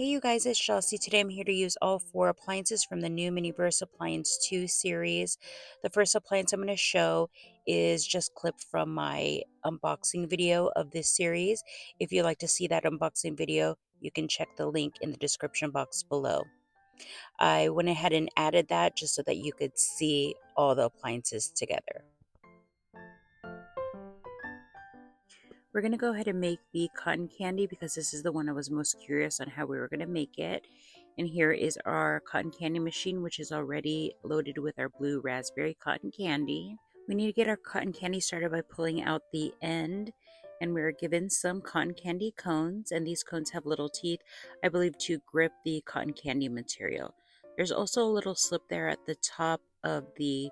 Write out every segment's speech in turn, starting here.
Hey you guys, it's Jocy. Today I'm here to use all four appliances from the new MiniVerse Appliance 2 series. The first appliance I'm going to show is just clipped from my unboxing video of this series. If you'd like to see that unboxing video, you can check the link in the description box below. I went ahead and added that just so that you could see all the appliances together. We're going to go ahead and make the cotton candy because this is the one I was most curious on how we were going to make it. And here is our cotton candy machine, which is already loaded with our blue raspberry cotton candy. We need to get our cotton candy started by pulling out the end. And we're given some cotton candy cones, and these cones have little teeth, I believe, to grip the cotton candy material. There's also a little slip there at the top of the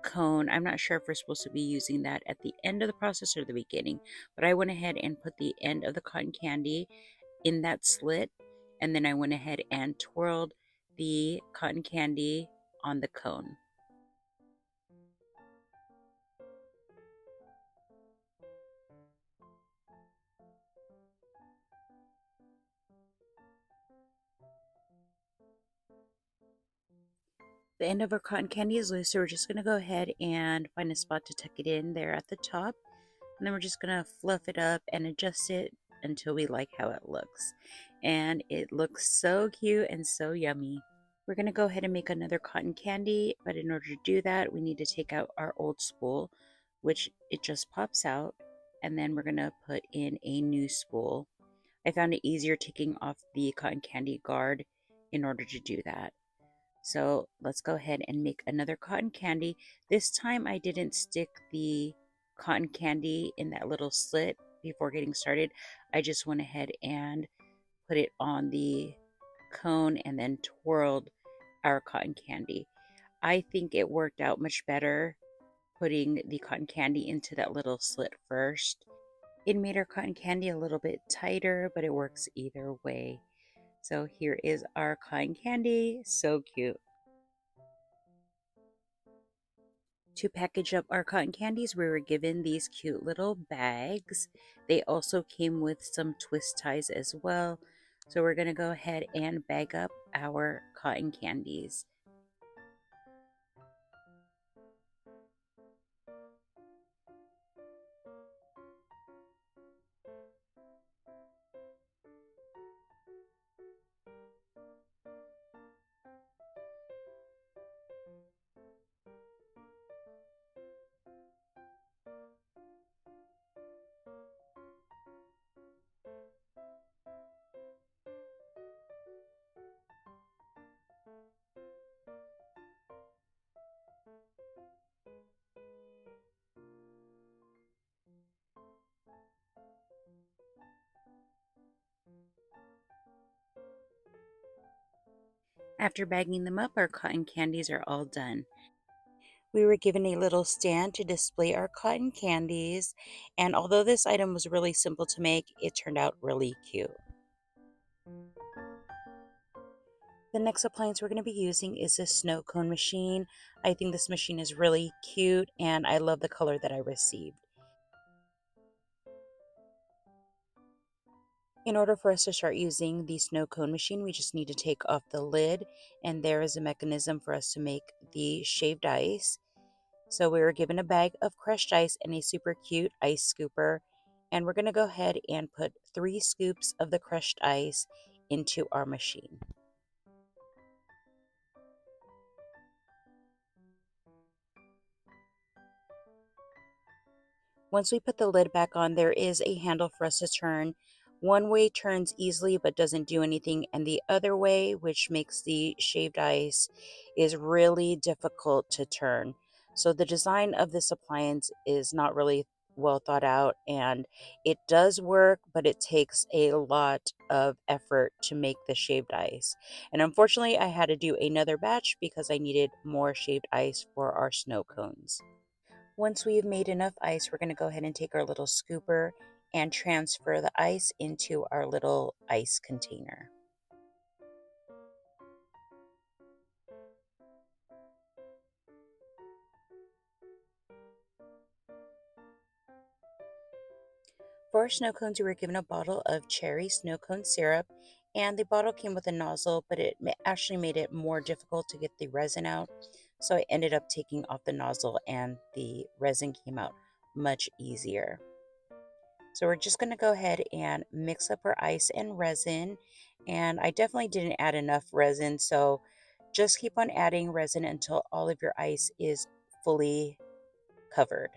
cone. I'm not sure if we're supposed to be using that at the end of the process or the beginning, but I went ahead and put the end of the cotton candy in that slit, and then I went ahead and twirled the cotton candy on the cone. The end of our cotton candy is loose, so we're just going to go ahead and find a spot to tuck it in there at the top. And then we're just going to fluff it up and adjust it until we like how it looks. And it looks so cute and so yummy. We're going to go ahead and make another cotton candy, but in order to do that, we need to take out our old spool, which it just pops out, and then we're going to put in a new spool. I found it easier taking off the cotton candy guard in order to do that. So let's go ahead and make another cotton candy. This time I didn't stick the cotton candy in that little slit before getting started. I just went ahead and put it on the cone and then twirled our cotton candy. I think it worked out much better putting the cotton candy into that little slit first. It made our cotton candy a little bit tighter, but it works either way. So here is our cotton candy. So cute. To package up our cotton candies, we were given these cute little bags. They also came with some twist ties as well. So we're going to go ahead and bag up our cotton candies. After bagging them up, our cotton candies are all done. We were given a little stand to display our cotton candies, and although this item was really simple to make, it turned out really cute. The next appliance we're going to be using is a snow cone machine. I think this machine is really cute, and I love the color that I received. In order for us to start using the snow cone machine, we just need to take off the lid, and there is a mechanism for us to make the shaved ice. So we were given a bag of crushed ice and a super cute ice scooper, and we're going to go ahead and put 3 scoops of the crushed ice into our machine. Once we put the lid back on, there is a handle for us to turn. One way turns easily but doesn't do anything, and the other way, which makes the shaved ice, is really difficult to turn. So the design of this appliance is not really well thought out, and it does work, but it takes a lot of effort to make the shaved ice. And unfortunately, I had to do another batch because I needed more shaved ice for our snow cones. Once we've made enough ice, we're going to go ahead and take our little scooper and transfer the ice into our little ice container. For our snow cones, we were given a bottle of cherry snow cone syrup, And the bottle came with a nozzle, but it actually made it more difficult to get the resin out. So I ended up taking off the nozzle and the resin came out much easier. So we're just going to go ahead and mix up our ice and resin. And I definitely didn't add enough resin, so just keep on adding resin until all of your ice is fully covered.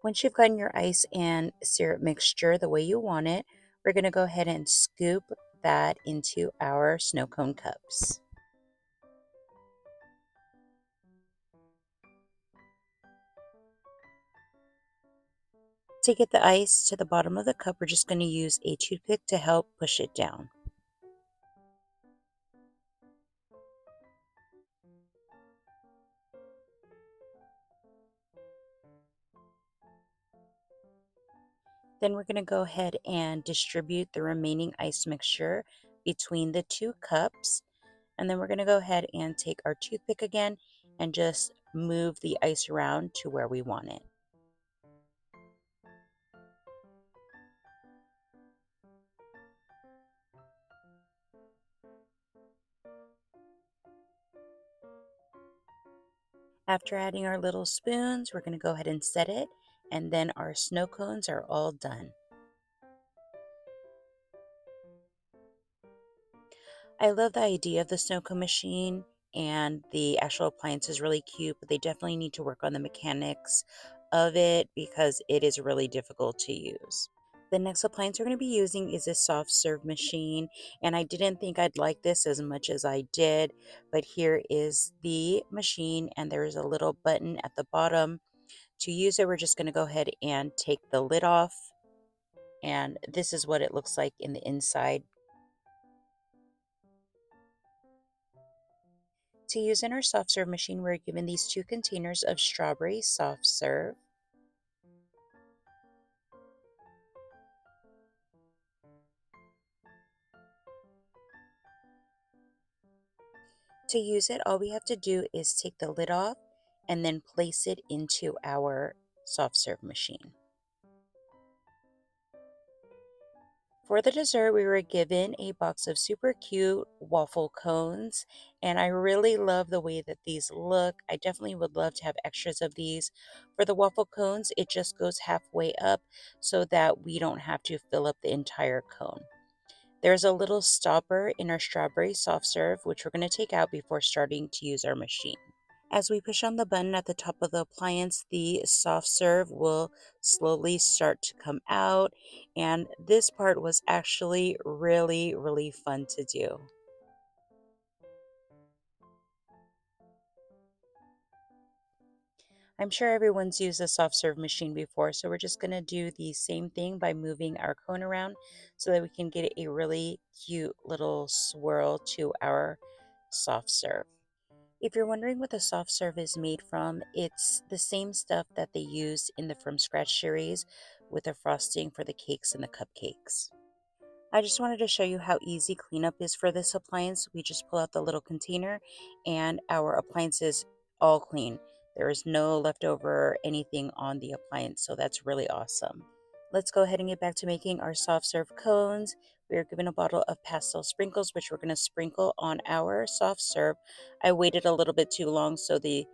Once you've gotten your ice and syrup mixture the way you want it, we're going to go ahead and scoop that into our snow cone cups. To get the ice to the bottom of the cup, we're just going to use a toothpick to help push it down. Then we're going to go ahead and distribute the remaining ice mixture between the two cups. And then we're going to go ahead and take our toothpick again and just move the ice around to where we want it. After adding our little spoons, we're going to go ahead and set it, and then our snow cones are all done. I love the idea of the snow cone machine, and the actual appliance is really cute, but they definitely need to work on the mechanics of it because it is really difficult to use. The next appliance we're going to be using is a soft serve machine, and I didn't think I'd like this as much as I did, but here is the machine, and there's a little button at the bottom. To use it, we're just going to go ahead and take the lid off, and this is what it looks like in the inside. To use in our soft serve machine, we're given these two containers of strawberry soft serve. To use it, all we have to do is take the lid off and then place it into our soft serve machine. For the dessert, we were given a box of super cute waffle cones, and I really love the way that these look. I definitely would love to have extras of these. For the waffle cones, it just goes halfway up so that we don't have to fill up the entire cone. There's a little stopper in our strawberry soft serve, which we're going to take out before starting to use our machine. As we push on the button at the top of the appliance, the soft serve will slowly start to come out. And this part was actually really, really fun to do. I'm sure everyone's used a soft serve machine before, so we're just going to do the same thing by moving our cone around so that we can get a really cute little swirl to our soft serve. If you're wondering what the soft serve is made from, it's the same stuff that they use in the From Scratch series with the frosting for the cakes and the cupcakes. I just wanted to show you how easy cleanup is for this appliance. We just pull out the little container and our appliance is all clean. There is no leftover anything on the appliance, so that's really awesome. Let's go ahead and get back to making our soft serve cones. We are given a bottle of pastel sprinkles, which we're going to sprinkle on our soft serve. I waited a little bit too long, so the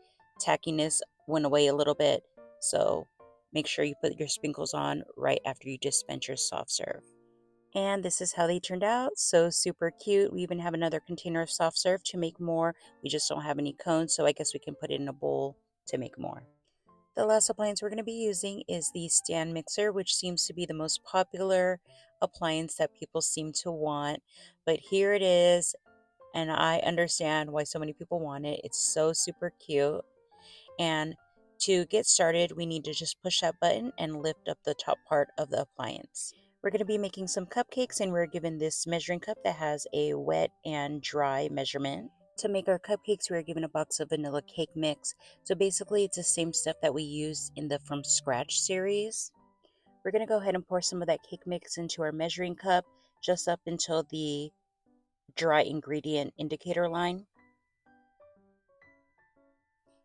tackiness went away a little bit. So make sure you put your sprinkles on right after you dispense your soft serve. And this is how they turned out. So super cute. We even have another container of soft serve to make more. We just don't have any cones, so I guess we can put it in a bowl to make more. The last appliance we're going to be using is the stand mixer, which seems to be the most popular appliance that people seem to want. But here it is, and I understand why so many people want it. It's so super cute. And To get started, we need to just push that button and lift up the top part of the appliance. We're going to be making some cupcakes, and we're given this measuring cup that has a wet and dry measurement. To make our cupcakes, we are given a box of vanilla cake mix. So basically, it's the same stuff that we used in the From Scratch series. We're going to go ahead and pour some of that cake mix into our measuring cup just up until the dry ingredient indicator line.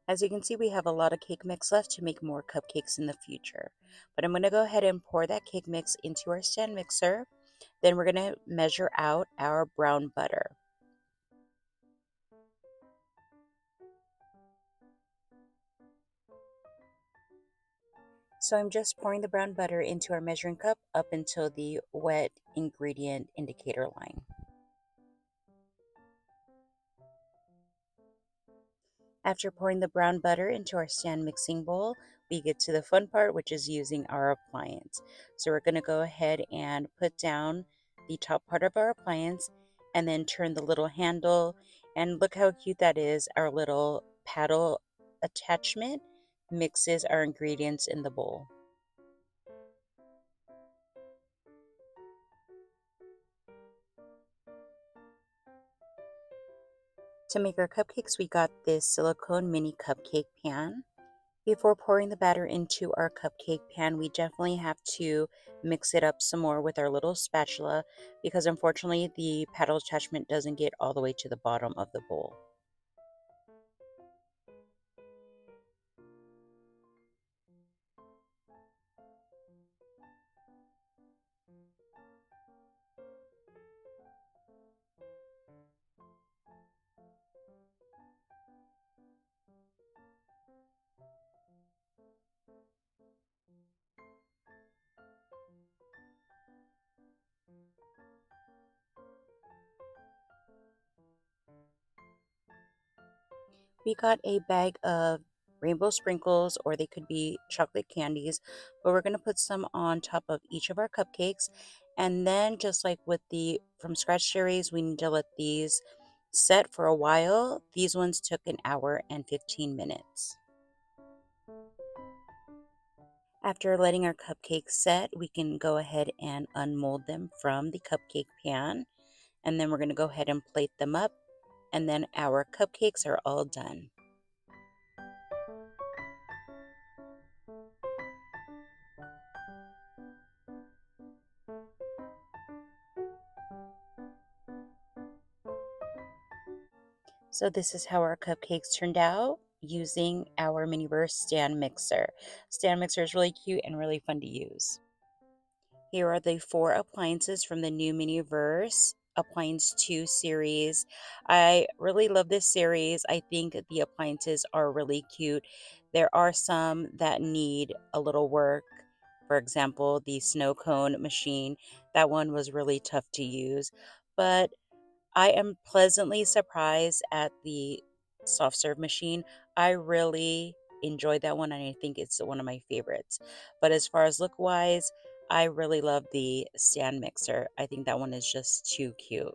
As you can see, we have a lot of cake mix left to make more cupcakes in the future. But I'm going to go ahead and pour that cake mix into our stand mixer. Then we're going to measure out our brown butter. So I'm just pouring the brown butter into our measuring cup up until the wet ingredient indicator line. After pouring the brown butter into our stand mixing bowl, we get to the fun part, which is using our appliance. So we're going to go ahead and put down the top part of our appliance and then turn the little handle. And look how cute that is. Our little paddle attachment mixes our ingredients in the bowl. To make our cupcakes, we got this silicone mini cupcake pan. Before pouring the batter into our cupcake pan, we definitely have to mix it up some more with our little spatula because unfortunately the paddle attachment doesn't get all the way to the bottom of the bowl. We got a bag of rainbow sprinkles, or they could be chocolate candies, but we're going to put some on top of each of our cupcakes. And then, just like with the From Scratch series, we need to let these set for a while. These ones took an hour and 15 minutes. After letting our cupcakes set, we can go ahead and unmold them from the cupcake pan. And then we're going to go ahead and plate them up. And then our cupcakes are all done. So this is how our cupcakes turned out using our MiniVerse stand mixer. Stand mixer is really cute and really fun to use. Here are the 4 appliances from the new MiniVerse Appliance 2 series. I really love this series. I think the appliances are really cute. There are some that need a little work. For example, the snow cone machine. That one was really tough to use. But I am pleasantly surprised at the soft serve machine. I really enjoyed that one and I think it's one of my favorites. But as far as look wise, I really love the stand mixer. I think that one is just too cute.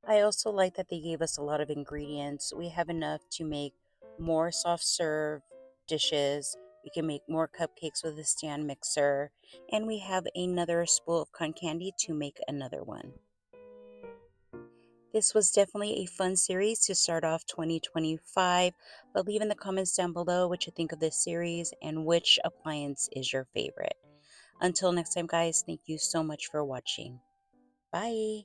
I also like that they gave us a lot of ingredients. We have enough to make more soft serve dishes. We can make more cupcakes with the stand mixer. And we have another spool of cotton candy to make another one. This was definitely a fun series to start off 2025, but leave in the comments down below what you think of this series and which appliance is your favorite. Until next time, guys, thank you so much for watching. Bye!